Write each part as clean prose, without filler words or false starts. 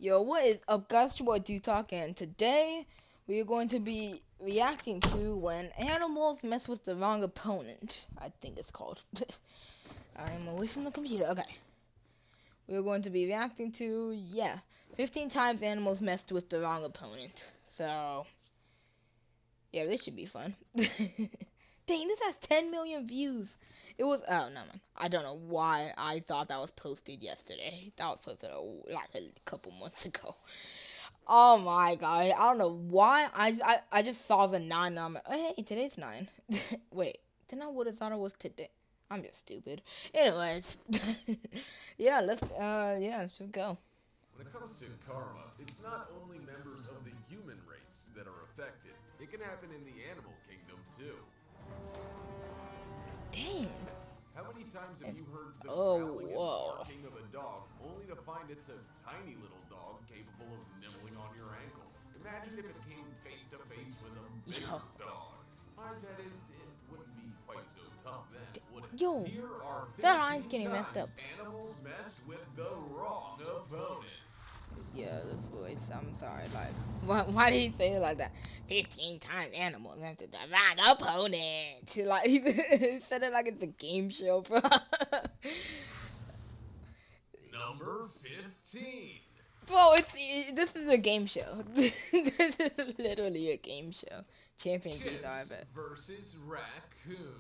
Yo, what is up, guys? Your boy D-Talk, and today we are going to be reacting to when animals mess with the wrong opponent. I think it's called. I'm away from the computer. Okay. We're going to be reacting to, 15 times animals messed with the wrong opponent. So, yeah, this should be fun. Dang, this has 10 million views. It was, oh, no, man. I don't know why I thought that was posted yesterday. That was posted like a couple months ago. Oh my god, I don't know why. I just saw the 9 number. Oh, hey, today's 9. Wait, then I would have thought it was today. I'm just stupid. Anyways, let's just go. When it comes to karma, it's not only members of the human race that are affected. It can happen in the animal kingdom too. Dang. How many times have you heard the Oh, growling and whoa. barking of a dog only to find it's a tiny little dog capable of nibbling on your ankle? Imagine if it came face to face with a bigger dog. My bet is it wouldn't be quite so tough then, would it? Yo, Here are that line's 15 getting messed up. times animals messed with the wrong opponent. Yeah, this voice, I'm sorry, like, why did he say it like that? 15 times animals after the wrong opponent. Like, he said it like it's a game show, bro. Number 15. Bro, this is a game show. This is literally a game show. Champion keys are, I Chimps bet. versus raccoon.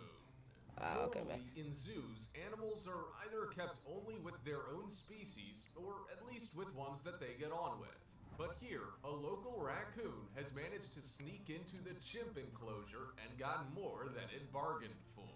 Oh, okay, Normally, in zoos, animals are either kept only with their own species, or at least with ones that they get on with. But here, a local raccoon has managed to sneak into the chimp enclosure and gotten more than it bargained for.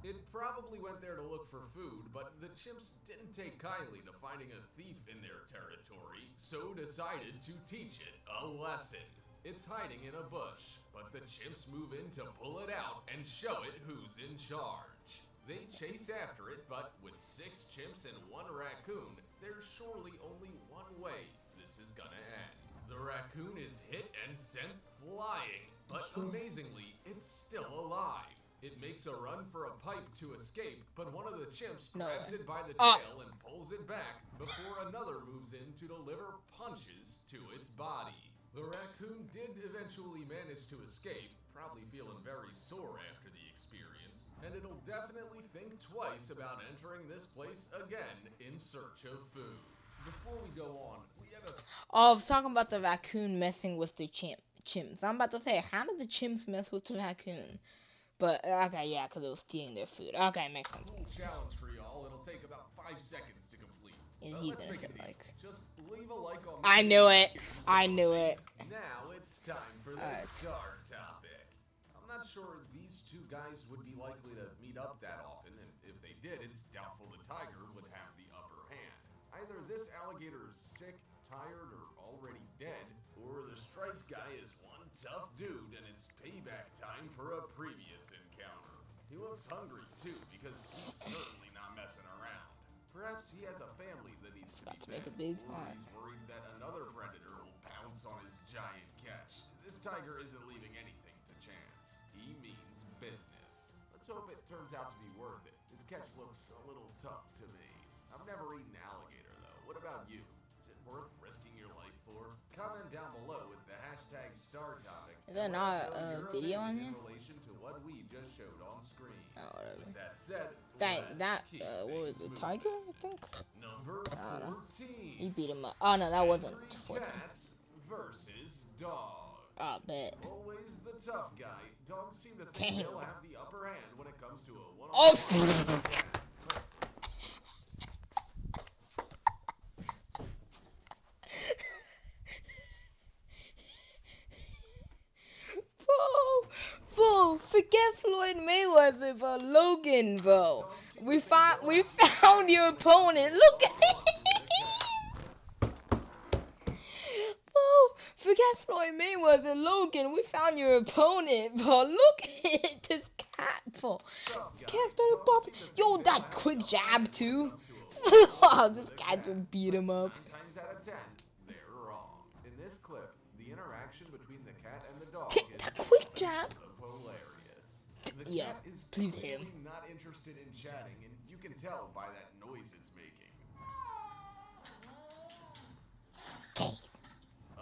It probably went there to look for food, but the chimps didn't take kindly to finding a thief in their territory, so decided to teach it a lesson. It's hiding in a bush, but the chimps move in to pull it out and show it who's in charge. They chase after it, but with 6 chimps and 1 raccoon, there's surely only one way this is gonna end. The raccoon is hit and sent flying, but amazingly, it's still alive. It makes a run for a pipe to escape, but one of the chimps grabs it by the tail and pulls it back before another moves in to deliver punches to its body. The raccoon did eventually manage to escape, probably feeling very sore after the experience, and it'll definitely think twice about entering this place again in search of food. Before we go on, we have a... Oh, I was talking about the raccoon messing with the chimps. I'm about to say, how did the chimps mess with the raccoon? But, okay, yeah, because it was stealing their food. Okay, makes sense. Cool challenge for y'all. It'll take about 5 seconds to complete. Let's make innocent, it like. Just leave a like on I knew it. I knew it. Now it's time for the star topic. I'm not sure these two guys would be likely to meet up that often, and if they did, it's doubtful the tiger would have the upper hand. Either this alligator is sick, tired, or already dead, or the striped guy is one tough dude and it's payback time for a previous encounter. He looks hungry too, because he's certainly not messing around. Perhaps he has a family that needs to be fed, or he's worried that another predator will pounce on his giant catch. This tiger isn't leaving anything to chance. He means business. Let's hope it turns out to be worth it. His catch looks a little tough to me. I've never eaten alligator though. What about you? Is it worth risking your life for? Comment down below with the hashtag star topic. Is there not a video on here? In relation to what we just showed on screen. Oh, whatever. With that said, what was it, tiger, I think? Number 14. He beat him up. Oh, no, that wasn't 14. Cats versus dogs. Oh, bet. Always the tough guy. Dogs seem to think they'll have the upper hand when it comes to a one-on-one. Oh! Bro, forget Floyd Mayweather, bro. Logan, bro. We found your opponent. Look at it. Bro, forget Floyd Mayweather, Logan. We found your opponent, bro. Look at it. This cat, bro. Cat started popping. Yo, that quick jab, too. Oh, this cat just beat him up. 9 times out of 10, they're wrong. In this clip, the interaction between the cat and the dog is That quick jab. hilarious. The Yeah, cat is please clearly him. not interested in chatting, and you can tell by that noise it's making.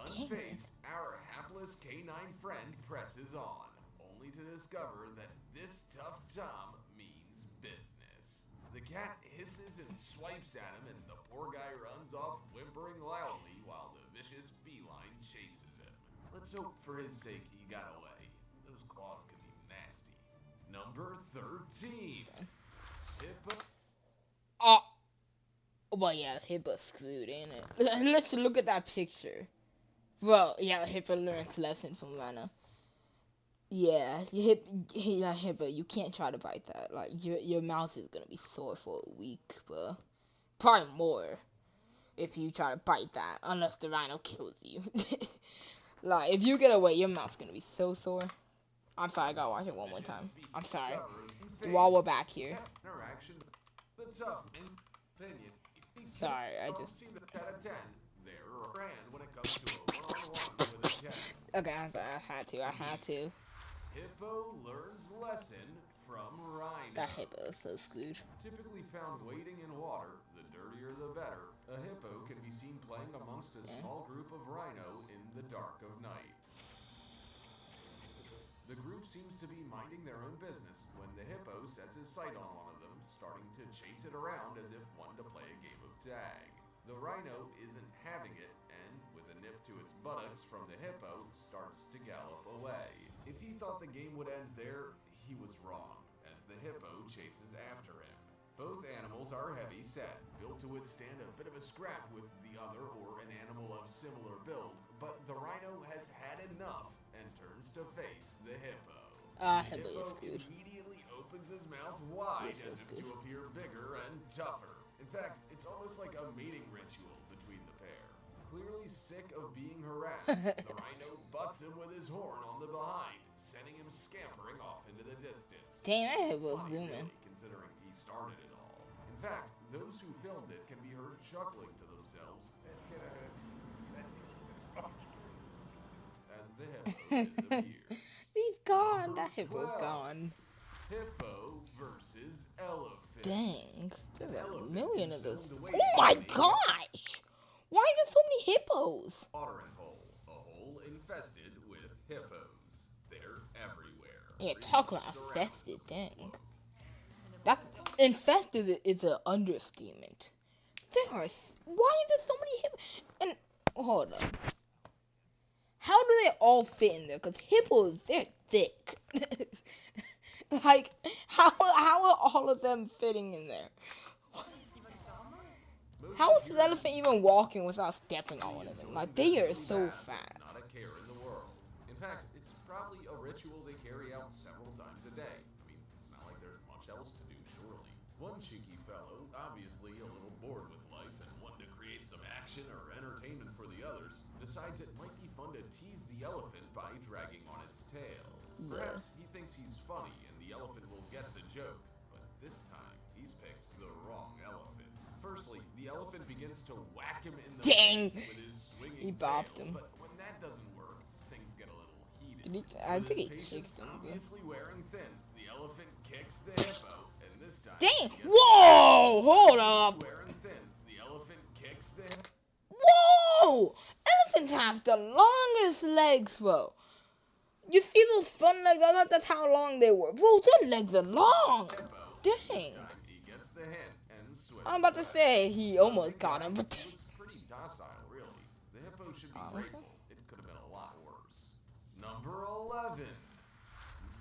Unfazed, our hapless canine friend presses on, only to discover that this tough Tom means business. The cat hisses and swipes at him, and the poor guy runs off whimpering loudly while the vicious feline chases him. Let's hope for his sake he got away. Those claws can be nasty. Number 13. Hippo. Oh, well, yeah, Hippo screwed, ain't it? Let's look at that picture. Well, yeah, Hippo learns lesson from Rhino. Yeah, Hippo, you can't try to bite that. Like, your mouth is gonna be sore for a week, but probably more if you try to bite that, unless the Rhino kills you. Like, if you get away, your mouth's gonna be so sore. I'm sorry, I gotta watch it one more time. I'm sorry. While we're back here. The tough opinion. Sorry, I just. When it comes to a one-on-one with a cat. Okay, I had to. Hippo learns lesson from Rhino. That Hippo is so screwed. Typically found wading in water, the dirtier the better, a hippo can be seen playing amongst a small group of rhino in the dark of night. The group seems to be minding their own business when the hippo sets his sight on one of them, starting to chase it around as if wanting to play a game of tag. The rhino isn't having it, and with a nip to its buttocks from the hippo, starts to gallop away. If he thought the game would end there, he was wrong, as the hippo chases after him. Both animals are heavy set, built to withstand a bit of a scrap with the other or an animal of similar build, but the rhino has had enough and turns to face the hippo. The Hippo immediately opens his mouth wide as if to appear bigger and tougher. In fact, it's almost like a mating ritual between the pair. Clearly sick of being harassed, the rhino butts him with his horn on the behind, sending him scampering off into the distance. Damn, that Hippo's zooming. Really, considering he started it all. In fact, those who filmed it can be heard chuckling to themselves as the hippo disappears. He's gone. That Hippo's gone. Hippo versus elephant. Dang, there's a million of those. Oh my gosh! Why are there so many hippos? Watering hole, a hole infested with hippos. They're everywhere. Yeah, talk about infested, dang. That infested is an understatement. Why are there so many hippos? And hold on. How do they all fit in there? Because hippos, they're thick. Like, how are all of them fitting in there? How is the elephant even walking without stepping on one of them? Like, they are so fat. Not a care in the world. In fact, it's probably a ritual they carry out several times a day. I mean, it's not like there's much else to do, surely. One cheeky fellow, obviously a little bored with life and wanting to create some action or entertainment for the others, decides it might be fun to tease the elephant by dragging on its tail. Perhaps he thinks he's funny and the elephant will get the joke, but this time he's picked the wrong elephant. Firstly, the elephant begins to whack him in the face with his swinging tail, but when that doesn't work, things get a little heated. I think he kicks him. Obviously wearing thin, the elephant kicks the hippo, and this time. Dang! Whoa! Hold up! Wearing thin, the elephant kicks the hippo. Whoa! Elephants have the longest legs, bro. You see those front legs? I thought that's how long they were. Bro, their legs are long. Dang. I'm about to say he almost got him, but it was pretty docile, really. The hippo should be grateful. It could have been a lot worse. Number 11.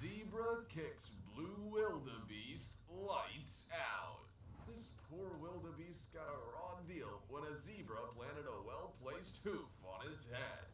Zebra kicks blue wildebeest lights out. This poor wildebeest got a raw deal when a zebra planted a well-placed hoof on his head.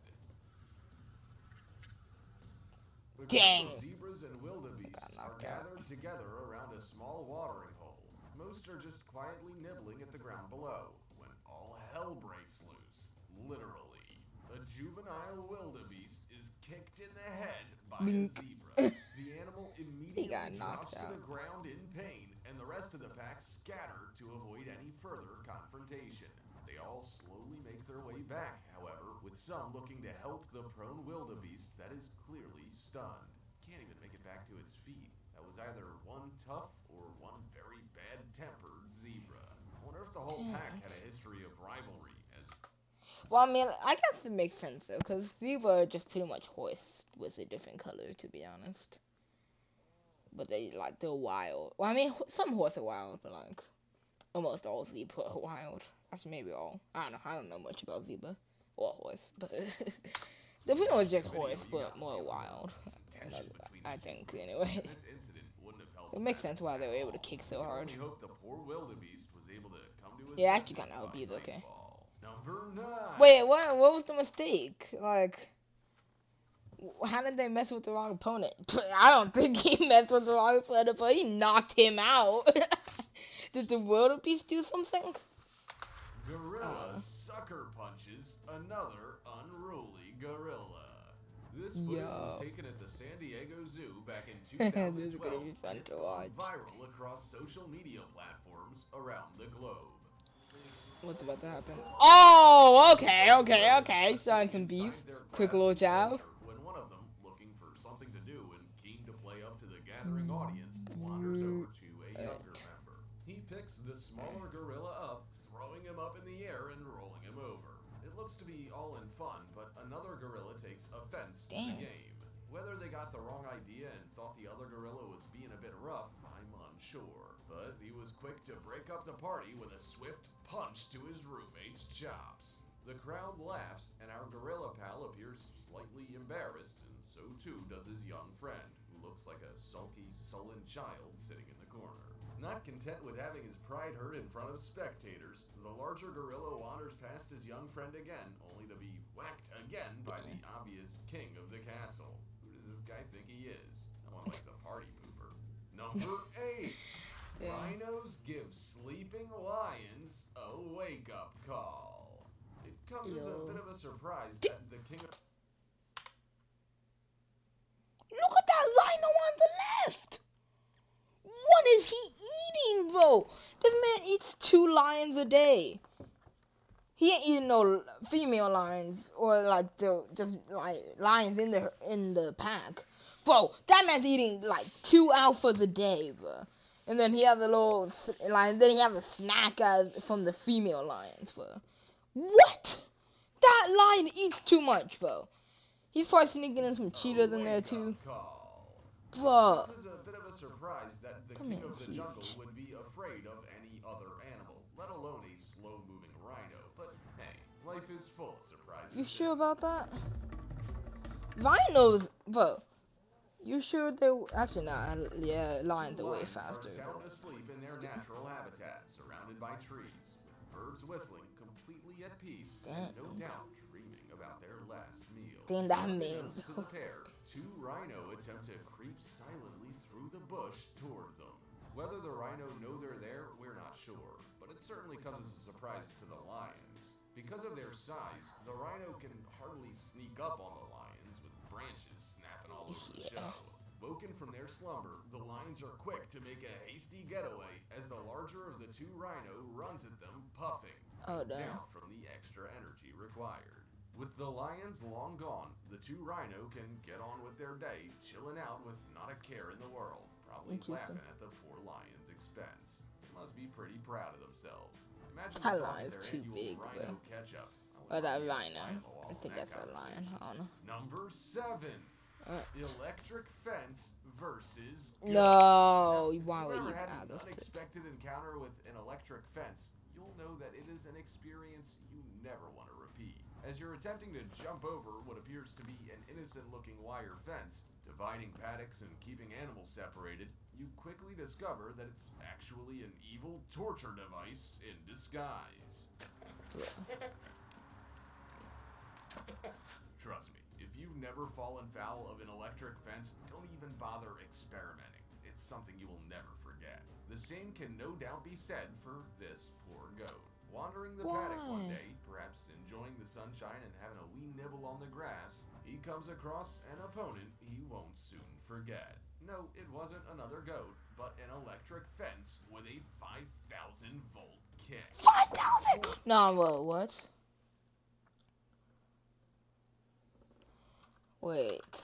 Dang. Zebras and wildebeests are gathered together around a small watering hole. Most are just quietly nibbling at the ground below, when all hell breaks loose, literally. A juvenile wildebeest is kicked in the head by a zebra. The animal immediately drops to the ground in pain, and the rest of the pack scatter to avoid any further confrontation. They all slowly make their way back, however, with some looking to help the prone wildebeest that is clearly stunned. Can't even make it back to its feet. That was either one tough or one very bad-tempered zebra. I wonder if the whole pack had a history of rivalry as Well, I mean, I guess it makes sense though, because zebra are just pretty much horse with a different color, to be honest. But they're wild. Well, I mean, some horse are wild, but like almost all zebra are wild. That's maybe all. I don't know. I don't know much about zebra or horse, but they're pretty much just video, horse, you but got the more feeling wild. some tension between the I two think, groups, anyway. and this incident wouldn't have helped It makes matters sense why they at were able to all. kick so We can hard. only hope the poor wildebeest was able to come to his Yeah, actually, senses kind of hope by he's okay. nightfall. Number 9. Wait, what? What was the mistake? Like, how did they mess with the wrong opponent? I don't think he messed with the wrong opponent, but he knocked him out. Did the wildebeest do something? Gorilla sucker punches another unruly gorilla. This footage was taken at the San Diego Zoo back in This is gonna 2012, be fun and it's to gone watch. viral across social media platforms around the globe. What's about to happen? Oh, okay. Starting some beef. Quick little jab. When one of them, looking for something to do and keen to play up to the gathering audience, wanders over to a younger member. He picks the smaller gorilla up, throwing him up in the air and rolling him over. It looks to be all in fun, but another gorilla takes offense to the game. Whether they got the wrong idea and thought the other gorilla was being a bit rough, I'm unsure. But he was quick to break up the party with a swift punch to his roommate's chops. The crowd laughs, and our gorilla pal appears slightly embarrassed, and so too does his young friend, who looks like a sulky, sullen child sitting in the corner. Not content with having his pride hurt in front of spectators, the larger gorilla wanders past his young friend again, only to be whacked again by the obvious king of the castle. Who does this guy think he is? No one likes a party pooper. Number 8. Rhinos give sleeping lions a wake-up call. It comes as a bit of a surprise that the king of... Look at that rhino on the left! What is he eating, bro? This man eats 2 lions a day. He ain't eating no female lions or like just like lions in the pack, bro. That man's eating like 2 alphas a day, bro. And then he has a little like then he has a snack from the female lions, bro. What? That lion eats too much, bro. He's probably sneaking in some cheetahs in there too. Bro. It was a bit of a surprise that the king of the jungle would be afraid of any other animal, let alone a slow-moving rhino. But hey, life is full of surprises. You sure about that? Rhinos, bro. You sure they actually not? Yeah, lions are way faster. Are sound asleep in their natural habitat, surrounded by trees, with birds whistling, completely at peace, and no doubt dreaming about their last meal. Damn, that means. To the pair, 2 rhino attempt to creep silently through the bush toward them. Whether the rhino know they're there, we're not sure, but it certainly comes as a surprise to the lions. Because of their size, the rhino can hardly sneak up on the lions, with branches snapping all over the show. Woken from their slumber, the lions are quick to make a hasty getaway as the larger of the 2 rhino runs at them, puffing, down from the extra energy required. With the lions long gone, the 2 rhino can get on with their day, chilling out with not a care in the world, probably laughing at the poor lion's expense. They must be pretty proud of themselves. Imagine that lion's too big, rhino catch-up. Or that rhino. I think that's a lion. I don't know. Number 7. Electric fence versus goat. No, Now, why would if you ever had add an this? unexpected encounter with an electric fence, you'll know that it is an experience you never want to repeat. As you're attempting to jump over what appears to be an innocent-looking wire fence, dividing paddocks and keeping animals separated, you quickly discover that it's actually an evil torture device in disguise. Trust me, if you've never fallen foul of an electric fence, don't even bother experimenting. It's something you will never forget. The same can no doubt be said for this poor goat. Wandering the paddock one day, perhaps enjoying the sunshine and having a wee nibble on the grass, he comes across an opponent he won't soon forget. No, it wasn't another goat, but an electric fence with a 5,000 volt kick. 5,000? No, well, what? Wait.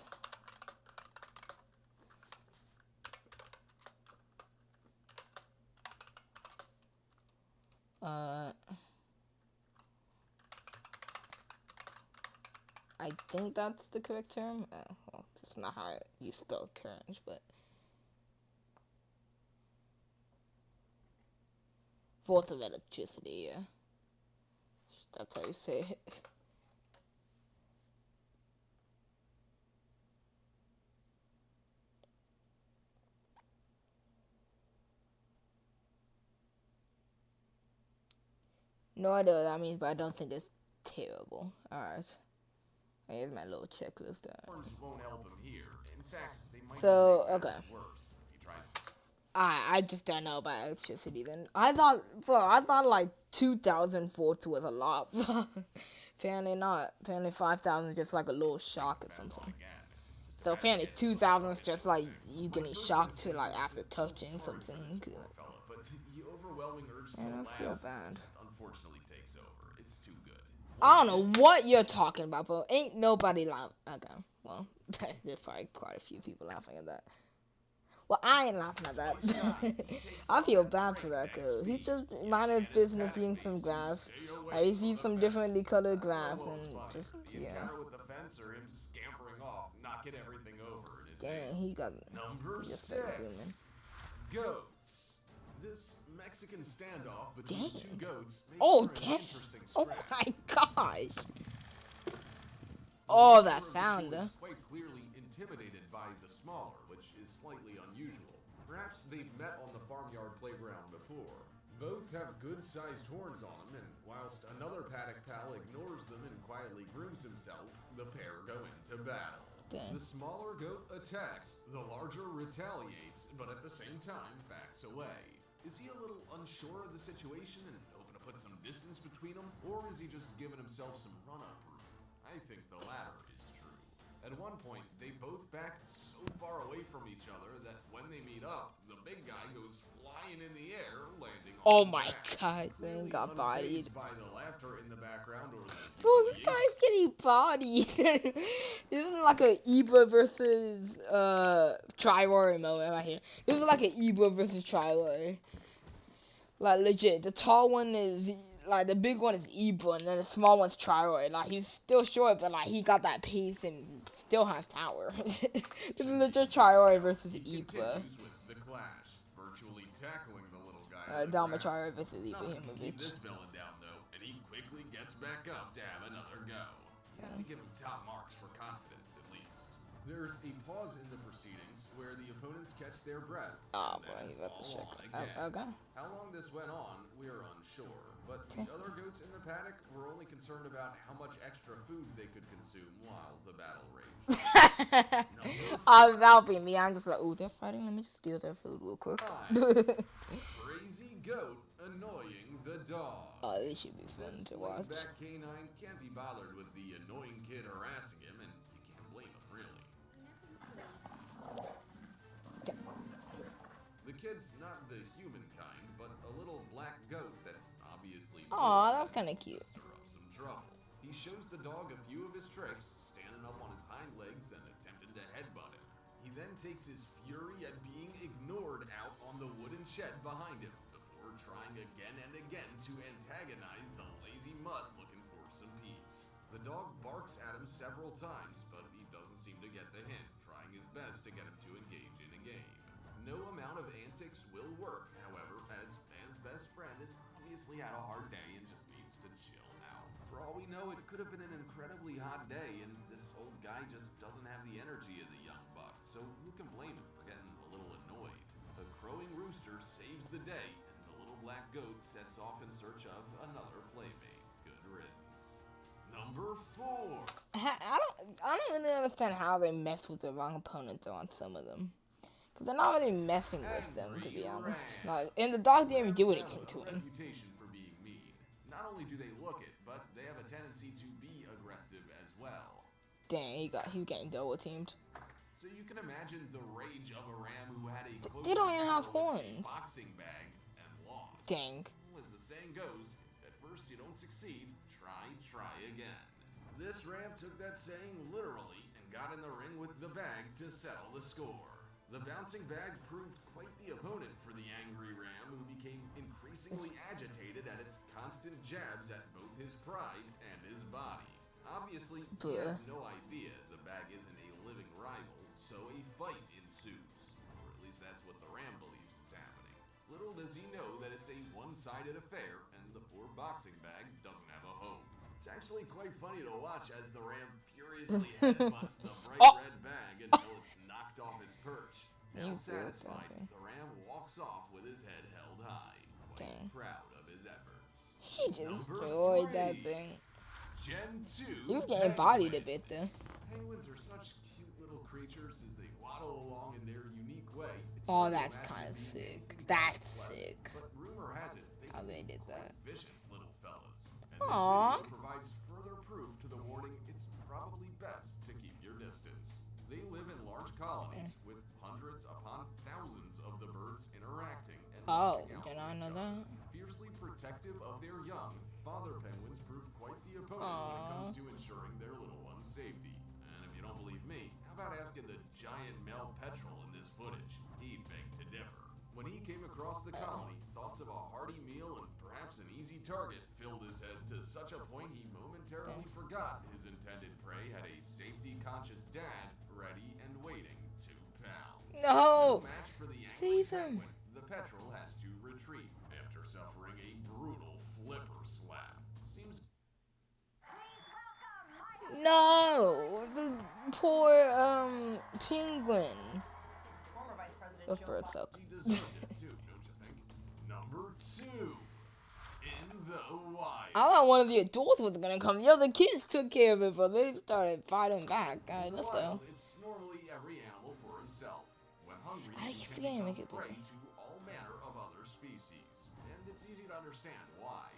I think that's the correct term. Well, it's not how you spell courage, but force of electricity. Yeah, that's how you say it. No idea what that means, but I don't think it's terrible. Alright. Here's my little checklist. Horns won't help him here. In fact, they might So, make okay. matters worse if he tries to. I just don't know about electricity then. I thought like 2,000 volts was a lot. Apparently not. Apparently 5,000 is just like a little shock or something. So apparently 2,000 is just like you getting shocked to like after touching something. But the overwhelming urge to Man, I feel laugh bad. just unfortunately takes over. It's too good. I don't know what you're talking about, but ain't nobody laughing. Okay, well, there's probably quite a few people laughing at that. Well, I ain't laughing at that. I feel bad for that girl. He's just minding his business, eating some grass. He sees some differently colored grass and just, yeah. With the fence or him scampering off, knocking everything over in his Dang, face. he got Number just started zooming. 6. Goats. This Mexican standoff between Dang. two goats makes Oh, for an damn. interesting Oh scrap. my gosh. The Oh, larger that of the sound, two huh? is quite clearly intimidated by the smaller, which is slightly unusual. Perhaps they've met on the farmyard playground before. Both have good-sized horns on them, and whilst another paddock pal ignores them and quietly grooms himself, the pair go into battle. Dang. The smaller goat attacks, the larger retaliates, but at the same time backs away. Is he a little unsure of the situation and hoping to put some distance between them, or is he just giving himself some run-up room? I think the latter is true. At one point, they both back so far away from each other that when they meet up, the big guy goes flying in the air, landing on Oh his my back. gosh, they Clearly got bodied. unfazed by the laughter in the background or the Bro, this humiliation. guy's getting bodied. This is like a Ibra versus Triwar moment right here. This is like an Ibra versus Triwar. Like legit, the tall one is like the big one is Ibra, and then the small one's Triwar. Like he's still short, but like he got that pace and still has power. This is legit Triwar versus He Ibra. continues with the clash, virtually tackling the little guy. to the Dama ground. Triwar versus Nothing can keep Ibrahimovic. this villain down though, and he quickly gets back up to have another go. You have to give him top marks for confidence at least. There's a pause in the proceedings where the opponents catch their breath. Oh and boy, then he it's got the all check. on again. Okay. How long this went on, we are unsure, but the other goats in the paddock were only concerned about how much extra food they could consume while the battle raged. That'll be me. I'm just like, ooh, they're fighting. Let me just steal their food real quick. Crazy goat annoying the dog. Oh, this should be fun This to watch. laid-back canine can't be bothered with the annoying kid harassing him, and you can't blame him, really. The kid's not the human kind, but a little black goat that's obviously Aw, bored that's and kinda needs to cute. stir up some trouble. He shows the dog a few of his tricks, standing up on his hind legs and attempting to headbutt him. He then takes his fury at being ignored out on the wooden shed behind him, before trying again and again to antagonize the lazy mutt looking for some peace. The dog barks at him several times, but he doesn't seem to get the hint, trying his best to get him to engage in a game. No amount of antics will work, however, as man's best friend has obviously had a hard day and just needs to chill out. For all we know, it could have been an incredibly hot day, and this old guy just doesn't have the energy of the young buck, so who can blame him for getting a little annoyed? The crowing rooster saves the day, and the little black goat sets off in search of another playmate. Good riddance. Number 4. I don't really understand how they mess with the wrong opponents on some of them. Because they're not really messing with them, to be honest. Like, and the dog didn't even do anything to him. Reputation for being mean. Not only do they look it, but they have a tendency to be aggressive as well. Dang, he's getting double teamed. So you can imagine the rage of a ram who had a close They don't even have encounter with a horns. boxing bag and lost. Dang. As the saying goes, if at first you don't succeed, try again. This ram took that saying literally and got in the ring with the bag to settle the score. The bouncing bag proved quite the opponent for the angry ram, who became increasingly agitated at its constant jabs at both his pride and his body. Obviously, he has But no idea the bag isn't a living rival, so a fight ensues. Or at least that's what the ram believes is happening. Little does he know that it's a one-sided affair, and the poor boxing bag doesn't have a home. It's actually quite funny to watch as the ram furiously headbutts the bright Oh! red bag until it's knocked off its perch. Now You broke satisfied, that thing. the ram walks off with his head held high, quite Dang. proud of his efforts. He just Number destroyed that 3. thing. Gen 2 He was getting bodied a penguin. bit though. Penguins are such cute little creatures as they waddle along in their unique way. It's Oh, hard to that's imagine kind of being sick. anything but That's pleasant, sick. But rumor has it they How can they be did quite that. vicious little fellas. And Aw. this video provides further proof to the warning it's probably best to keep your distance. They live in large colonies with hundreds upon thousands of the birds interacting and Oh, watching out did for I each know other. that? Fiercely protective of their young, father penguins prove quite the opponent when it Aw. comes to ensuring their little one's safety. And if you don't believe me, how about asking the giant male petrel in this footage? He'd beg to differ. When he came across the colony, thoughts of a hearty meal and perhaps an easy target filled his head to such a point he momentarily forgot his intended prey had a safety-conscious dad ready and waiting to pounce. No! match for the Save angry him. penguin, the petrel has to retreat after suffering a brutal flipper slap. Seems No! The poor, penguin. Former Vice President Those Joe birds Biden. suck. he deserved it too, don't you think? Number 2. In the wild. I thought one of the adults was gonna come. Yo, the kids took care of it, but they started fighting back. In the Let's wild, go. it's normally every animal for himself. When hungry, I he keep can forgetting to become make it prey bigger. to all manner of other species. And it's easy to understand why.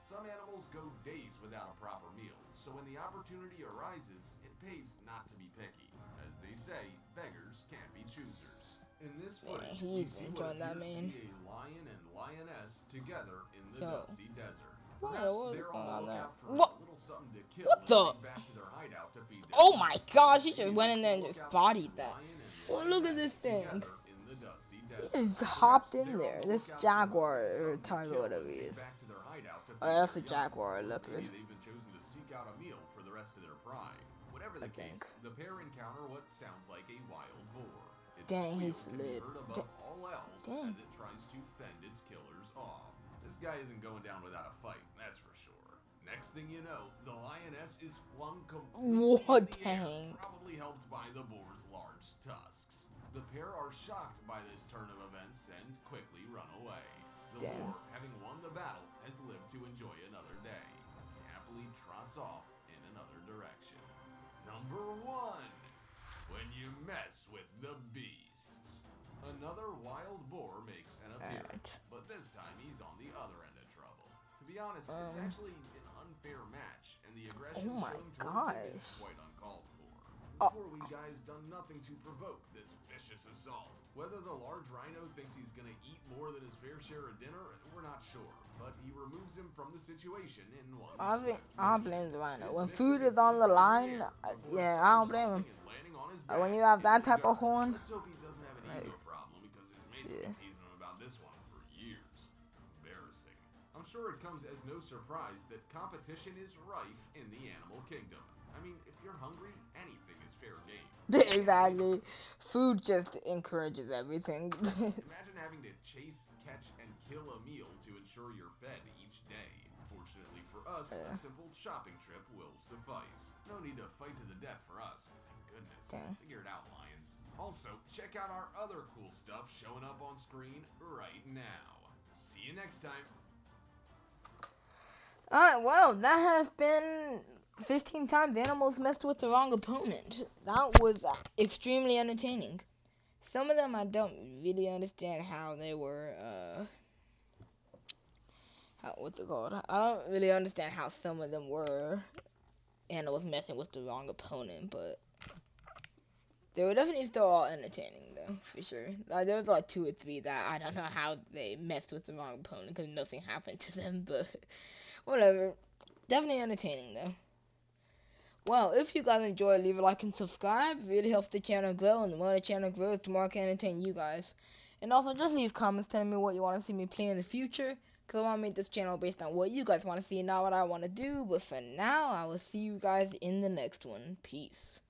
Some animals go days without a proper meal, so when the opportunity arises, it pays not to be picky. As they say, beggars can't be choosers. In this Yeah, footage, we he's see what enjoying that, appears man. to be a lion and lioness together in the Yo. dusty desert. What? Perhaps What's they're going on on the there? lookout for What? a little something to kill What and the? take back to their hideout to feed their Oh young. my gosh, he just Maybe went in there and look just out bodied for that. lion and Well, look at this lioness thing. together in the dusty He desert. just Perhaps hopped in they're on there. the This lookout for a jaguar little or something to tiger, kill whatever and he take is. back to their hideout to Oh, feed that's their a young. jaguar Or leopard. maybe they've been chosen to seek out a meal for the rest of their pride. Whatever the I case, think. the pair encounter what sounds like a wild boar. Its Dang, he squeal can be slid. heard above all else Dang. as it tries to fend its killers off. This guy isn't going down without a fight, that's for sure. Next thing you know, the lioness is flung completely What? in the air, Dang. probably helped by the boar's large tusks. The pair are shocked by this turn of events and quickly run away. The Damn. boar, having won the battle, has lived to enjoy another day. He happily trots off in another direction. Number 1. When you mess with the beast. Another wild boar makes an appearance, but this time he's on the other end of trouble. To be honest, it's actually an unfair match, and the aggression Oh my shown towards him is gosh. quite uncalled for. Oh. The poor wee guy's done nothing to provoke this vicious assault. Whether the large rhino thinks he's gonna eat more than his fair share of dinner, we're not sure. But he removes him from the situation in one I swift don't motion. blame the rhino. His When victim food is on the lifted in line, air before yeah, I don't blame him. somersaulting and landing on his When back you have in that the type of dirt. horn, Let's hope he doesn't have an ego like, problem because his mates yeah. have been teasing him about this one for years. Embarrassing. I'm sure it comes as no surprise that competition is rife in the animal kingdom. I mean, if you're hungry, anything is fair game. exactly. Food just encourages everything. Imagine having to chase, catch, and kill a meal to ensure you're fed each day. Fortunately for us, a simple shopping trip will suffice. No need to fight to the death for us. Thank goodness. Okay. Figure it out, Lions. Also, check out our other cool stuff showing up on screen right now. See you next time. Alright, well, that has been 15 times animals messed with the wrong opponent. That was extremely entertaining. Some of them I don't really understand how they were, what's it called? I don't really understand how some of them were animals messing with the wrong opponent, but they were definitely still all entertaining, though, for sure. Like, there was like 2 or 3 that I don't know how they messed with the wrong opponent because nothing happened to them, but whatever. Definitely entertaining, though. Well, if you guys enjoyed, leave a like and subscribe. It really helps the channel grow, and the more the channel grows, the more I can entertain you guys. And also, just leave comments telling me what you want to see me play in the future. Because I want to make this channel based on what you guys want to see, not what I want to do. But for now, I will see you guys in the next one. Peace.